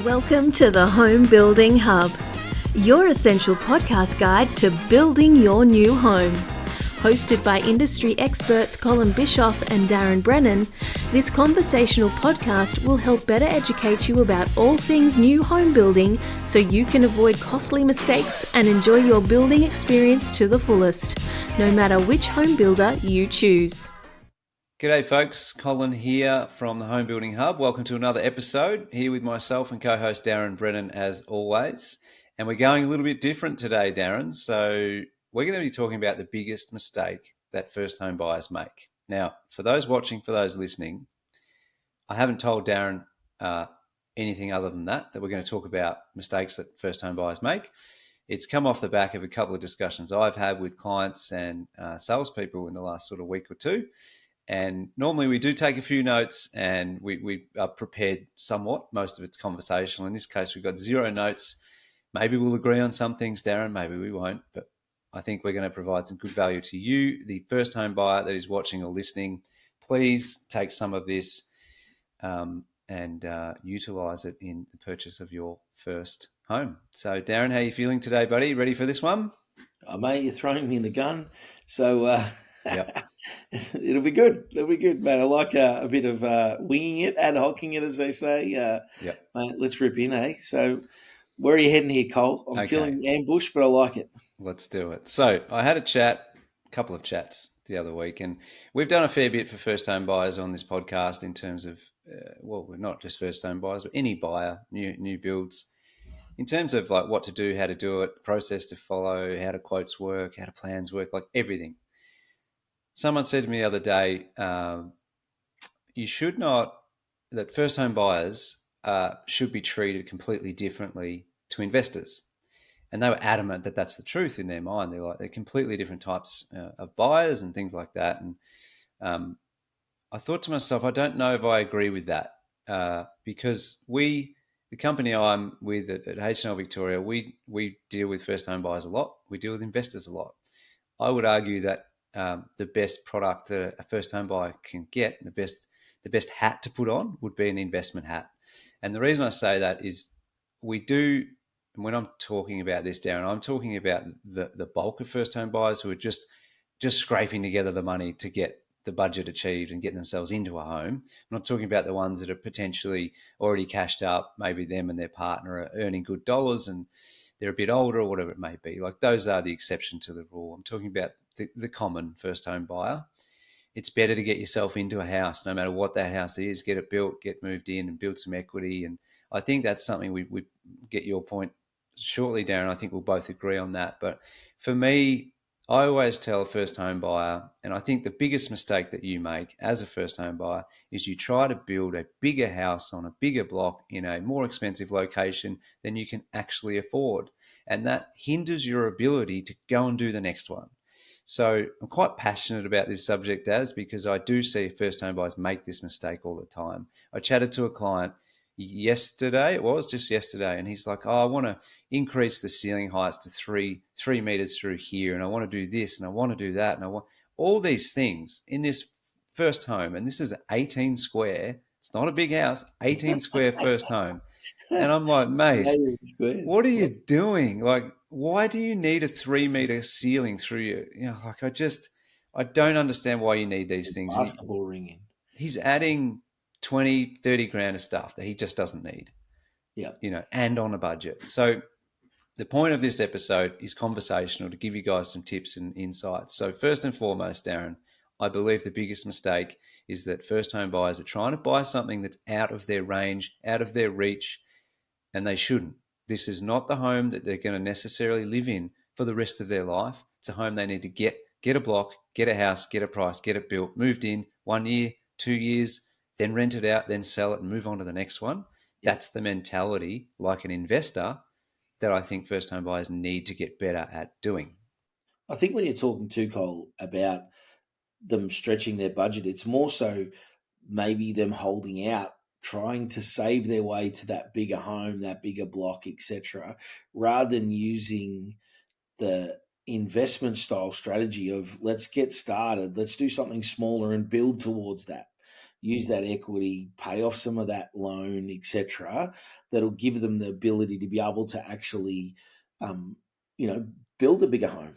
Welcome to the Home Building Hub, your essential podcast guide to building your new home. Hosted by industry experts Colin Bischoff and Darren Brennan, this conversational podcast will help better educate you about all things new home building so you can avoid costly mistakes and enjoy your building experience to the fullest, no matter which home builder you choose. G'day folks, Colin here from the Home Building Hub. Welcome to another episode here with myself and co-host Darren Brennan as always. And we're going a little bit different today, Darren. So we're going to be talking about the biggest mistake that first home buyers make. Now, for those watching, for those listening, I haven't told Darren anything other than that we're going to talk about mistakes that first home buyers make. It's come off the back of a couple of discussions I've had with clients and salespeople in the last sort of week or two. And normally we do take a few notes and we are prepared somewhat. Most of it's conversational. In this case, we've got zero notes. Maybe we'll agree on some things, Darren. Maybe we won't. But I think we're going to provide some good value to you, the first home buyer that is watching or listening. Please take some of this and utilize it in the purchase of your first home. So, Darren, how are you feeling today, buddy? Ready for this one? Oh, mate, you're throwing me in the gun. So Yep. It'll be good. It'll be good, mate. I like a bit of winging it, ad hocing it, as they say. Yep. Mate, let's rip in, eh? So where are you heading here, Cole? I'm feeling ambushed, but I like it. Let's do it. So I had a couple of chats the other week, and we've done a fair bit for first home buyers on this podcast in terms of, we're not just first home buyers, but any buyer, new builds, in terms of like what to do, how to do it, process to follow, how do quotes work, how do plans work, like everything. Someone said to me the other day, that first home buyers should be treated completely differently to investors. And they were adamant that that's the truth in their mind. They're completely different types of buyers and things like that. And I thought to myself, I don't know if I agree with that because the company I'm with at H&L Victoria, we deal with first home buyers a lot. We deal with investors a lot. I would argue that the best product that a first home buyer can get, the best hat to put on would be an investment hat. And the reason I say that is we do, and when I'm talking about this, Darren, I'm talking about the bulk of first home buyers who are just scraping together the money to get the budget achieved and get themselves into a home. I'm not talking about the ones that are potentially already cashed up, maybe them and their partner are earning good dollars and they're a bit older or whatever it may be. Like those are the exception to the rule. I'm talking about the common first home buyer. It's better to get yourself into a house, no matter what that house is, get it built, get moved in and build some equity. And I think that's something we get your point shortly, Darren. I think we'll both agree on that. But for me, I always tell a first home buyer, and I think the biggest mistake that you make as a first home buyer is you try to build a bigger house on a bigger block in a more expensive location than you can actually afford. And that hinders your ability to go and do the next one. So I'm quite passionate about this subject, Daz, because I do see first home buyers make this mistake all the time. I chatted to a client yesterday, and he's like, I want to increase the ceiling heights to three meters through here, and I want to do this, and I want to do that, and I want all these things in this first home, and this is 18 square. It's not a big house, 18 square first home. And I'm like, mate, what are you doing? Like, why do you need a 3 meter ceiling through like I don't understand why you need these things. Basketball ringing. He's adding 20, 30 grand of stuff that he just doesn't need. Yeah. And on a budget. So the point of this episode is conversational to give you guys some tips and insights. So first and foremost, Darren, I believe the biggest mistake is that first home buyers are trying to buy something that's out of their range, out of their reach, and they shouldn't. This is not the home that they're going to necessarily live in for the rest of their life. It's a home they need to get a block, get a house, get a price, get it built, moved in 1 year, 2 years, then rent it out, then sell it and move on to the next one. Yeah. That's the mentality, like an investor, that I think first home buyers need to get better at doing. I think when you're talking to Cole about them stretching their budget, it's more so maybe them holding out, trying to save their way to that bigger home, that bigger block, etc., rather than using the investment style strategy of let's get started, let's do something smaller and build towards that. use that equity, pay off some of that loan, etc. That'll give them the ability to be able to actually, um, build a bigger home,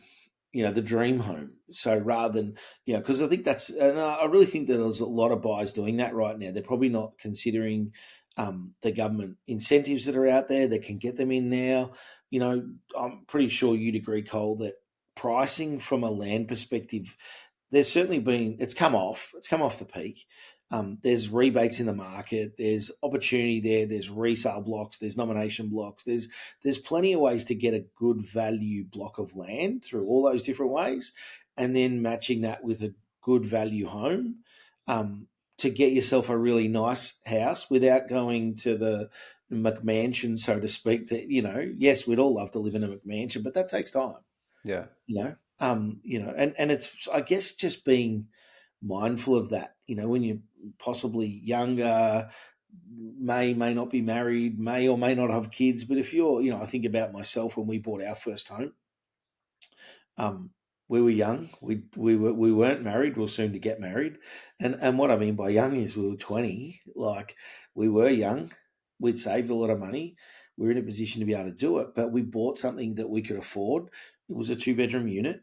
the dream home. So rather than, because I think and I really think that there's a lot of buyers doing that right now. They're probably not considering the government incentives that are out there that can get them in now. I'm pretty sure you'd agree, Cole, that pricing from a land perspective, there's certainly been, it's come off the peak. There's rebates in the market, there's opportunity there, there's resale blocks, there's nomination blocks, there's plenty of ways to get a good value block of land through all those different ways, and then matching that with a good value home, to get yourself a really nice house without going to the McMansion, so to speak. That, yes, we'd all love to live in a McMansion, but that takes time. Yeah. And it's, I guess, just being mindful of that. When you're possibly younger, may not be married, may or may not have kids, but if you're, I think about myself when we bought our first home. We were young. We weren't married. We were soon to get married, and what I mean by young is we were 20. Like, we were young. We'd saved a lot of money. We were in a position to be able to do it, but we bought something that we could afford. It was a 2-bedroom unit.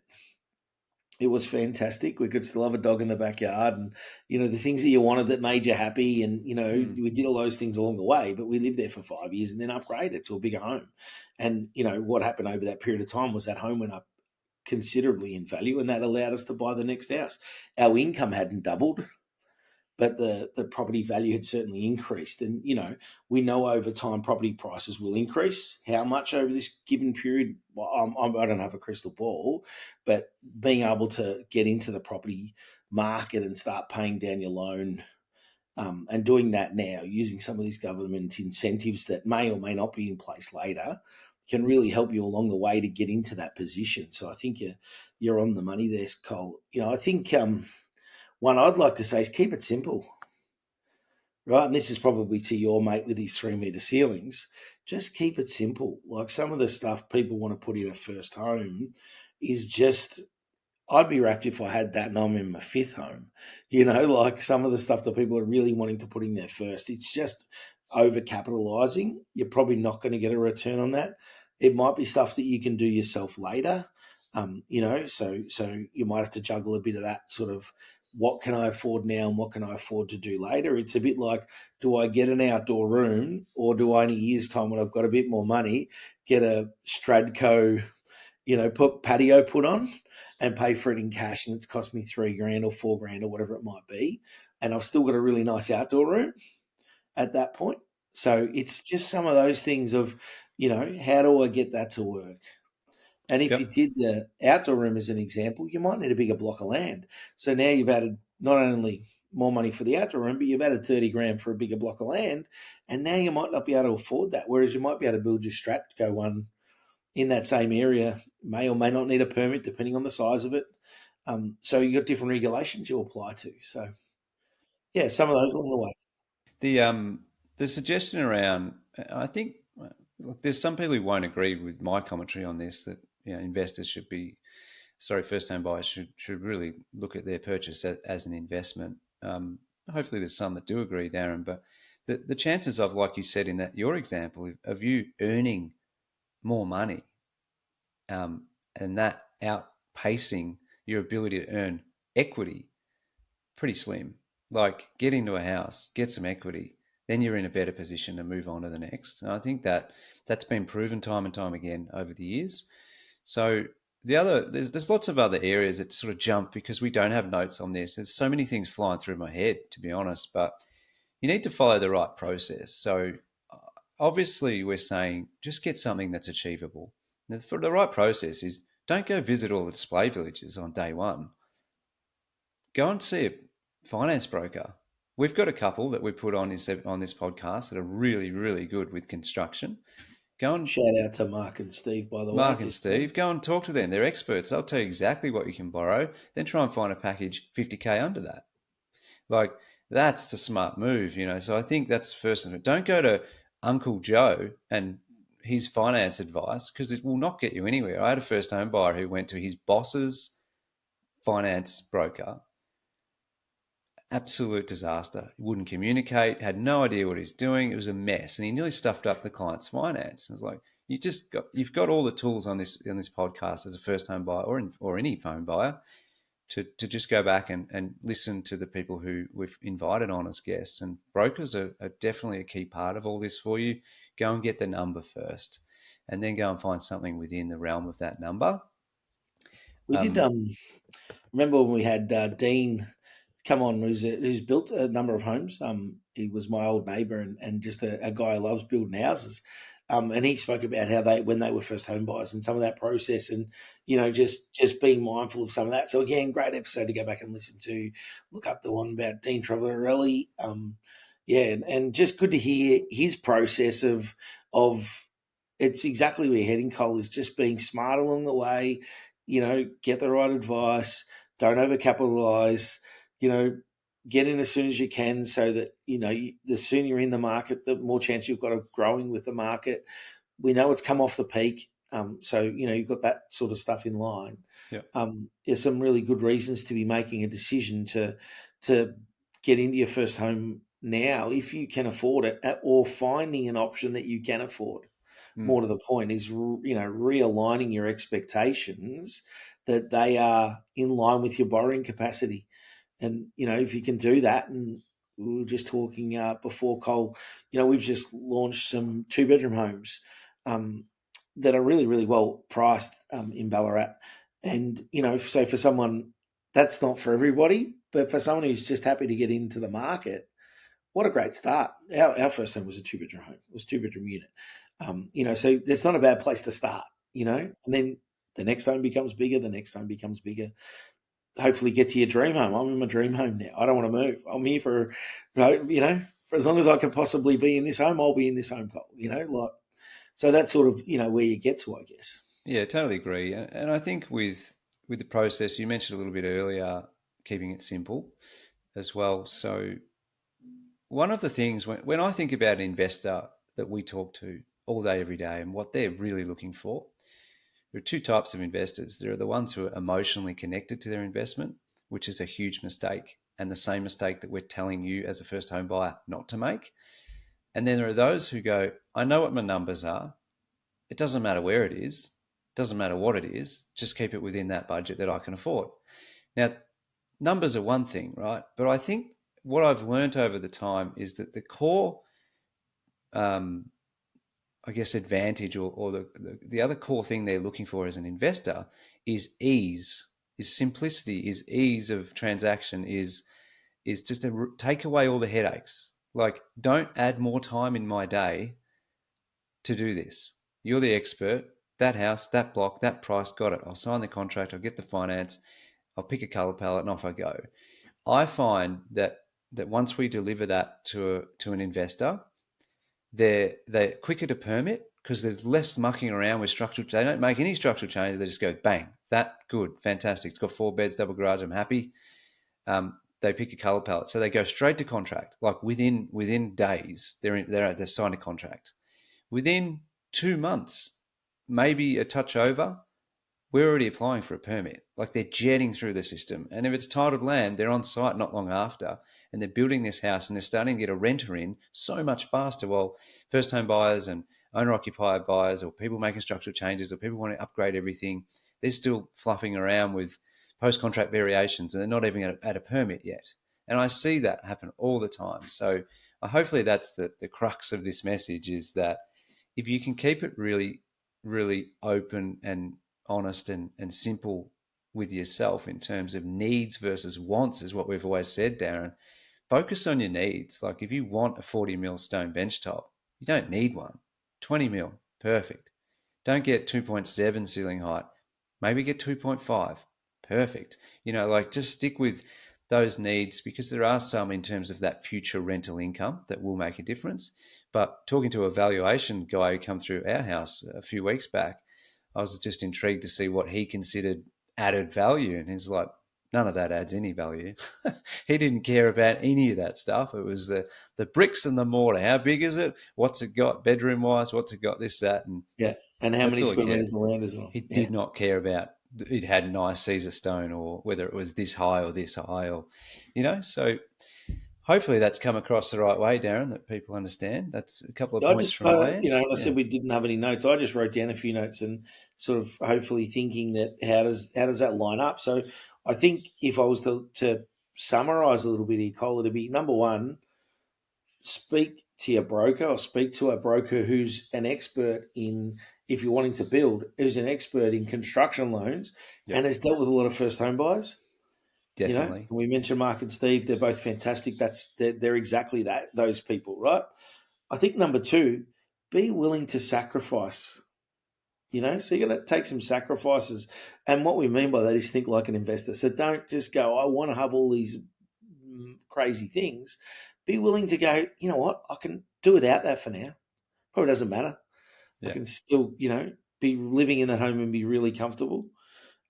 It was fantastic. We could still have a dog in the backyard, and the things that you wanted that made you happy, and we did all those things along the way. But we lived there for 5 years and then upgraded to a bigger home. And what happened over that period of time was that home went up considerably in value, and that allowed us to buy the next house. Our income hadn't doubled, but the property value had certainly increased. And we know over time property prices will increase. How much over this given period? Well, I don't have a crystal ball, but being able to get into the property market and start paying down your loan, and doing that now, using some of these government incentives that may or may not be in place later, can really help you along the way to get into that position. So I think you're on the money there, Cole. I think one I'd like to say is keep it simple, right? And this is probably to your mate with his 3-meter ceilings. Just keep it simple. Like, some of the stuff people want to put in a first home is just, I'd be wrapped if I had that and I'm in my 5th home. Like, some of the stuff that people are really wanting to put in there first, it's just over-capitalizing. You're probably not going to get a return on that. It might be stuff that you can do yourself later. So you might have to juggle a bit of that sort of, what can I afford now and what can I afford to do later? It's a bit like, do I get an outdoor room, or do I, in a year's time when I've got a bit more money, get a Stradco, put patio put on and pay for it in cash, and it's cost me $3,000 or $4,000 or whatever it might be, and I've still got a really nice outdoor room at that point. So it's just some of those things of, how do I get that to work? And if you did the outdoor room as an example, you might need a bigger block of land. So now you've added not only more money for the outdoor room, but you've added $30,000 for a bigger block of land. And now you might not be able to afford that. Whereas you might be able to build your Stratco one in that same area, may or may not need a permit depending on the size of it. So you've got different regulations you apply to. So, yeah, some of those along the way. The suggestion around, I think, look, there's some people who won't agree with my commentary on this, that first home buyers should really look at their purchase as an investment. Hopefully there's some that do agree, Darren, but the chances of, like you said in that your example, of you earning more money, and that outpacing your ability to earn equity, pretty slim. Like, get into a house, get some equity, then you're in a better position to move on to the next. And I think that's been proven time and time again over the years. So there's lots of other areas that sort of jump because we don't have notes on this. There's so many things flying through my head, to be honest, but you need to follow the right process. So obviously we're saying just get something that's achievable. Now, for the right process is, don't go visit all the display villages on day one. Go and see a finance broker. We've got a couple that we put on this podcast that are really, really good with construction. Go and shout out to Mark and Steve, by the way. Mark and Steve, go and talk to them. They're experts. They'll tell you exactly what you can borrow. Then try and find a package 50K under that. Like, that's a smart move, So I think that's first thing. Don't go to Uncle Joe and his finance advice, because it will not get you anywhere. I had a first home buyer who went to his boss's finance broker, absolute disaster. He wouldn't communicate, had no idea what he's doing. It was a mess, and he nearly stuffed up the client's finance. It was like, you've got all the tools on this podcast as a first home buyer or any home buyer to just go back and listen to the people who we've invited on as guests. And brokers are definitely a key part of all this for you. Go and get the number first, and then go and find something within the realm of that number. We did remember when we had Dean come on, who's built a number of homes. He was my old neighbour and just a guy who loves building houses. And he spoke about how when they were first home buyers and some of that process, and just being mindful of some of that. So again, great episode to go back and listen to. Look up the one about Dean Travolorelli. And just good to hear his process of it's exactly where you're heading, Cole, is just being smart along the way. Get the right advice. Don't overcapitalize. Get in as soon as you can, so that the sooner you're in the market, the more chance you've got of growing with the market. We know it's come off the peak, so you've got that sort of stuff in line. Yeah. There's some really good reasons to be making a decision to get into your first home now, if you can afford it, or finding an option that you can afford. More to the point is realigning your expectations that they are in line with your borrowing capacity. And, if you can do that, and we were just talking before, Cole, we've just launched some 2-bedroom homes that are really, really well priced in Ballarat. And, so for someone, that's not for everybody, but for someone who's just happy to get into the market, what a great start. Our first home was a 2-bedroom home. It was a 2-bedroom unit. So it's not a bad place to start, and then the next home becomes bigger, the next home becomes bigger. Hopefully get to your dream home. I'm in my dream home now. I don't want to move. I'm here for as long as I can possibly be in this home, I'll be in this home, so that's sort of, where you get to, I guess. Yeah, totally agree. And I think with the process, you mentioned a little bit earlier, keeping it simple as well. So one of the things, when I think about an investor that we talk to all day, every day, and what they're really looking for, there are two types of investors. There are the ones who are emotionally connected to their investment, which is a huge mistake, and the same mistake that we're telling you as a first home buyer not to make. And then there are those who go, I know what my numbers are. It doesn't matter where it is. It doesn't matter what it is. Just keep it within that budget that I can afford. Now, numbers are one thing, right? But I think what I've learned over the time is that the core advantage or the other core thing they're looking for as an investor is ease, is simplicity, is ease of transaction, is just to take away all the headaches. Like, don't add more time in my day to do this. You're the expert. That house, that block, that price, got it. I'll sign the contract. I'll get the finance. I'll pick a color palette and off I go. I find that once we deliver that to an investor, they're quicker to permit because there's less mucking around with structural. They don't make any structural changes. They just go bang, that good, fantastic. It's got 4 beds, double garage. I'm happy. They pick a color palette, so they go straight to contract. Like within days, they're signed a contract. Within 2 months, maybe a touch over, we're already applying for a permit. Like, they're jetting through the system. And if it's titled land, they're on site not long after, and they're building this house and they're starting to get a renter in so much faster. While first home buyers and owner-occupied buyers, or people making structural changes, or people want to upgrade everything, they're still fluffing around with post-contract variations, and they're not even at a permit yet. And I see that happen all the time. So hopefully that's the crux of this message, is that if you can keep it really, really open and honest and simple with yourself in terms of needs versus wants, is what we've always said, Darren. Focus on your needs. Like, if you want a 40 mil stone benchtop, you don't need one. 20 mil, perfect. Don't get 2.7 ceiling height. Maybe get 2.5, perfect. Just stick with those needs, because there are some in terms of that future rental income that will make a difference. But talking to a valuation guy who came through our house a few weeks back, I was just intrigued to see what he considered added value. And he's like, none of that adds any value. He didn't care about any of that stuff. It was the bricks and the mortar. How big is it? What's it got bedroom wise? What's it got? This, that. And yeah. And how many square meters of land is it on? He did not care about it had nice Caesar stone, or whether it was this high or this high, or So hopefully that's come across the right way, Darren. That people understand. That's a couple of I points just, from my end. I Yeah, said we didn't have any notes. I just wrote down a few notes and sort of hopefully thinking that how does that line up? So I think if I was to summarize a little bit here, Cole, it'd be number one, speak to your broker or speak to a broker who's an expert in, if you're wanting to build, who's an expert in construction loans yep, and has dealt with a lot of first home buyers. definitely. We mentioned Mark and Steve; they're both fantastic. They're exactly that, those people, right? I think number two, be willing to sacrifice. So you got to take some sacrifices, and what we mean by that is think like an investor. So don't just go, I want to have all these crazy things. Be willing to go, you know what, I can do without that for now. Probably doesn't matter. I Yeah, can still, be living in that home and be really comfortable.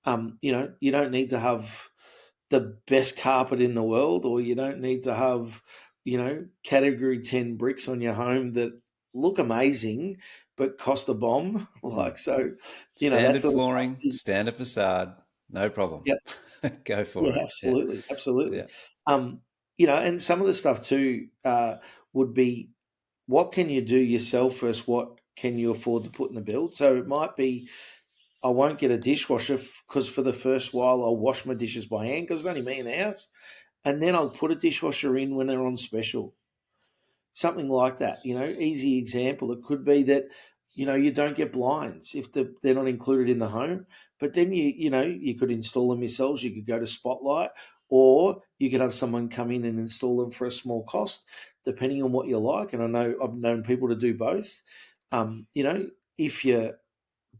You don't need to have the best carpet in the world, or you don't need to have, category 10 bricks on your home that look amazing but cost a bomb. mm. Like, so, that Standard sort of stuff flooring, is, standard facade, no problem. yeah, Go for yeah, it. Yeah, absolutely, absolutely. yeah, Um, and some of the stuff too would be, what can you do yourself versus what can you afford to put in the build? So it might be, I won't get a dishwasher because for the first while I'll wash my dishes by hand because it's only me in the house, and then I'll put a dishwasher in when they're on special. Something like that. Easy example. It could be that, you don't get blinds if they're not included in the home, but then you could install them yourselves. You could go to Spotlight, or you could have someone come in and install them for a small cost, depending on what you like. And I know I've known people to do both. If you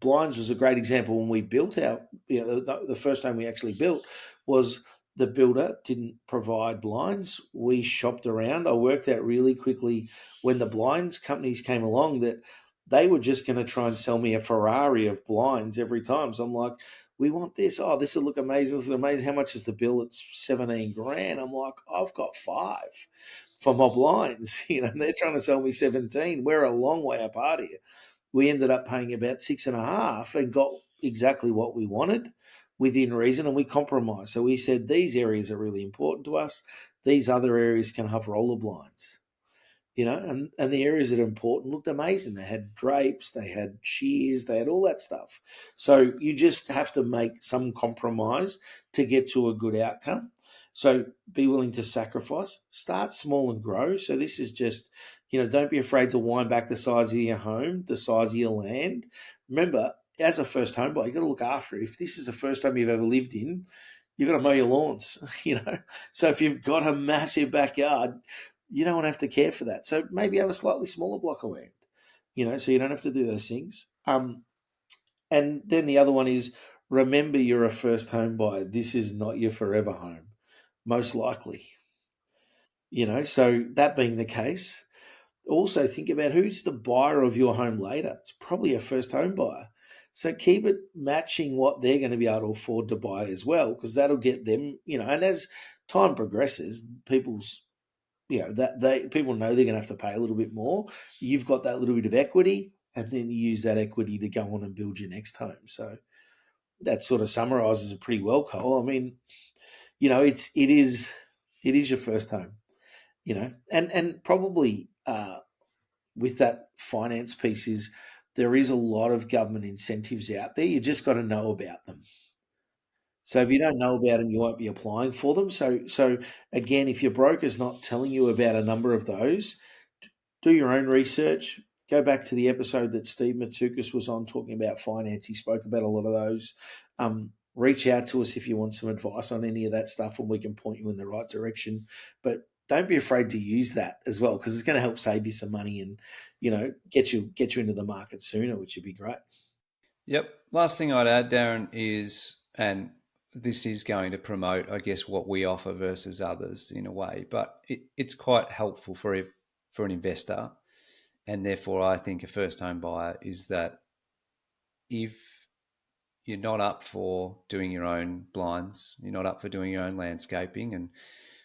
blinds was a great example when we built our, the first home we actually built was, the builder didn't provide blinds. We shopped around. I worked out really quickly when the blinds companies came along that they were just going to try and sell me a Ferrari of blinds every time. So I'm like, we want this. Oh, this will look amazing. This will look amazing. How much is the bill? It's 17 grand. I'm like, I've got 5 for my blinds. And they're trying to sell me 17. We're a long way apart here. We ended up paying about 6.5 and got exactly what we wanted within reason, and we compromised. So we said these areas are really important to us. These other areas can have roller blinds, and the areas that are important looked amazing. They had drapes, they had shears, they had all that stuff. So you just have to make some compromise to get to a good outcome. So be willing to sacrifice, start small and grow. So this is just, don't be afraid to wind back the size of your home, the size of your land. Remember, as a first home buyer, you've got to look after it. If this is the first home you've ever lived in, you've got to mow your lawns. So if you've got a massive backyard, you don't want to have to care for that. So maybe have a slightly smaller block of land, so you don't have to do those things. And then the other one is, remember you're a first home buyer. This is not your forever home, most likely. So that being the case, also think about who's the buyer of your home later. It's probably a first home buyer. So keep it matching what they're going to be able to afford to buy as well, because that'll get them, and as time progresses, people know they're going to have to pay a little bit more. You've got that little bit of equity, and then you use that equity to go on and build your next home. So that sort of summarizes it pretty well, Cole. I mean, it is your first home, and probably with that finance piece is, there is a lot of government incentives out there. You just got to know about them. So if you don't know about them, you won't be applying for them. So again, if your broker's not telling you about a number of those, do your own research. Go back to the episode that Steve Matsoukas was on talking about finance. He spoke about a lot of those. Reach out to us if you want some advice on any of that stuff, and we can point you in the right direction. But don't be afraid to use that as well, because it's going to help save you some money and get you into the market sooner, which would be great. yep. Last thing I'd add, Darren, is, and this is going to promote, I guess, what we offer versus others in a way, but it's quite helpful for an investor, and therefore I think a first home buyer, is that if you're not up for doing your own blinds, you're not up for doing your own landscaping and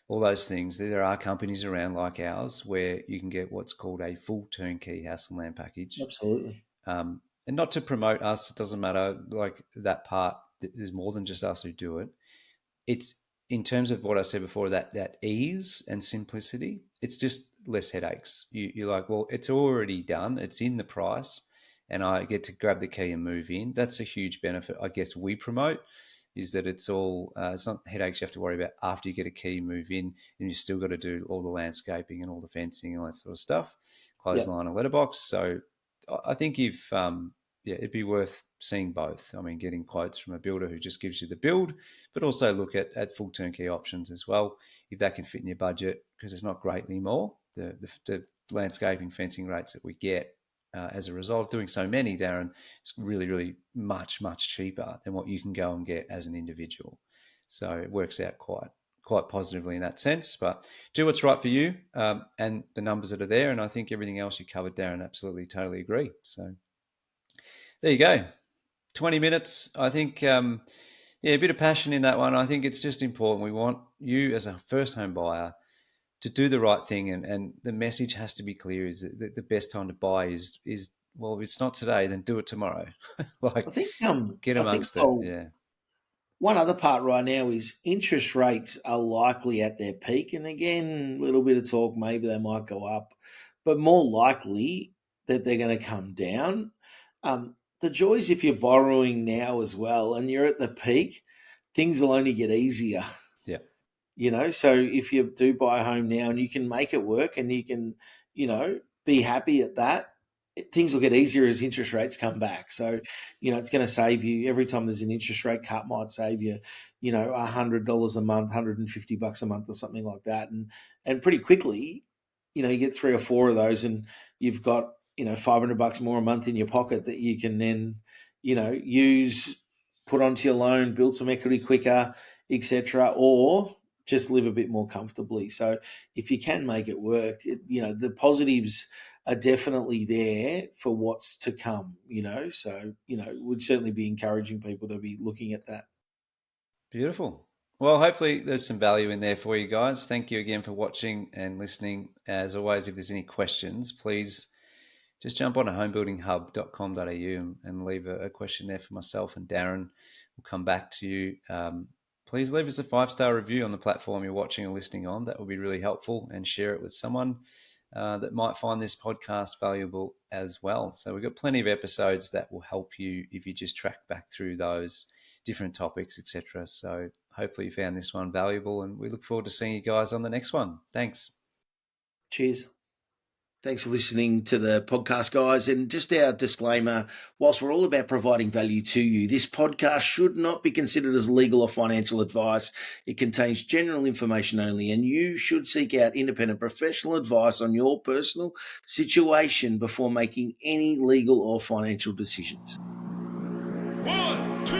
all those things, there are companies around like ours where you can get what's called a full turnkey house and land package. Absolutely. And not to promote us, it doesn't matter, like that part there's more than just us who do it. It's in terms of what I said before, that ease and simplicity. It's just less headaches. You're like, well, it's already done. It's in the price, and I get to grab the key and move in. That's a huge benefit, I guess, we promote, is that it's all it's not headaches you have to worry about after you get a key, move in, and you still got to do all the landscaping and all the fencing and all that sort of stuff, clothesline and letterbox. So I think if it'd be worth seeing both. I mean, getting quotes from a builder who just gives you the build, but also look at full turnkey options as well, if that can fit in your budget, because it's not greatly more. The landscaping fencing rates that we get as a result of doing so many, Darren, it's really, really much, much cheaper than what you can go and get as an individual. So it works out quite positively in that sense. But do what's right for you, and the numbers that are there. And I think everything else you covered, Darren, absolutely, totally agree. So there you go. 20 minutes. I think, a bit of passion in that one. I think it's just important. We want you as a first home buyer to do the right thing. And the message has to be clear, is that the best time to buy is, well, if it's not today, then do it tomorrow. Like, I think get I think amongst it. Yeah. one other part right now is interest rates are likely at their peak. And again, a little bit of talk, maybe they might go up, but more likely that they're going to come down. The joys if you're borrowing now as well and you're at the peak, things will only get easier. Yeah. So if you do buy a home now and you can make it work and you can, be happy at that, things will get easier as interest rates come back. So, it's going to save you every time there's an interest rate cut, might save you, $100 a month, $150 a month or something like that. And pretty quickly, you get 3 or 4 of those and you've got, $500 more a month in your pocket that you can then, use, put onto your loan, build some equity quicker, etc., or just live a bit more comfortably. So if you can make it work, the positives are definitely there for what's to come, So, would certainly be encouraging people to be looking at that. Beautiful. Well, hopefully there's some value in there for you guys. Thank you again for watching and listening. As always, if there's any questions, please just jump on to homebuildinghub.com.au and leave a question there for myself and Darren. We'll come back to you. Please leave us a 5-star review on the platform you're watching or listening on. That will be really helpful, and share it with someone that might find this podcast valuable as well. So we've got plenty of episodes that will help you if you just track back through those different topics, etc. So hopefully you found this one valuable, and we look forward to seeing you guys on the next one. Thanks. Cheers. Thanks for listening to the podcast, guys. And just our disclaimer, whilst we're all about providing value to you, this podcast should not be considered as legal or financial advice. It contains general information only, and you should seek out independent professional advice on your personal situation before making any legal or financial decisions. 1, 2,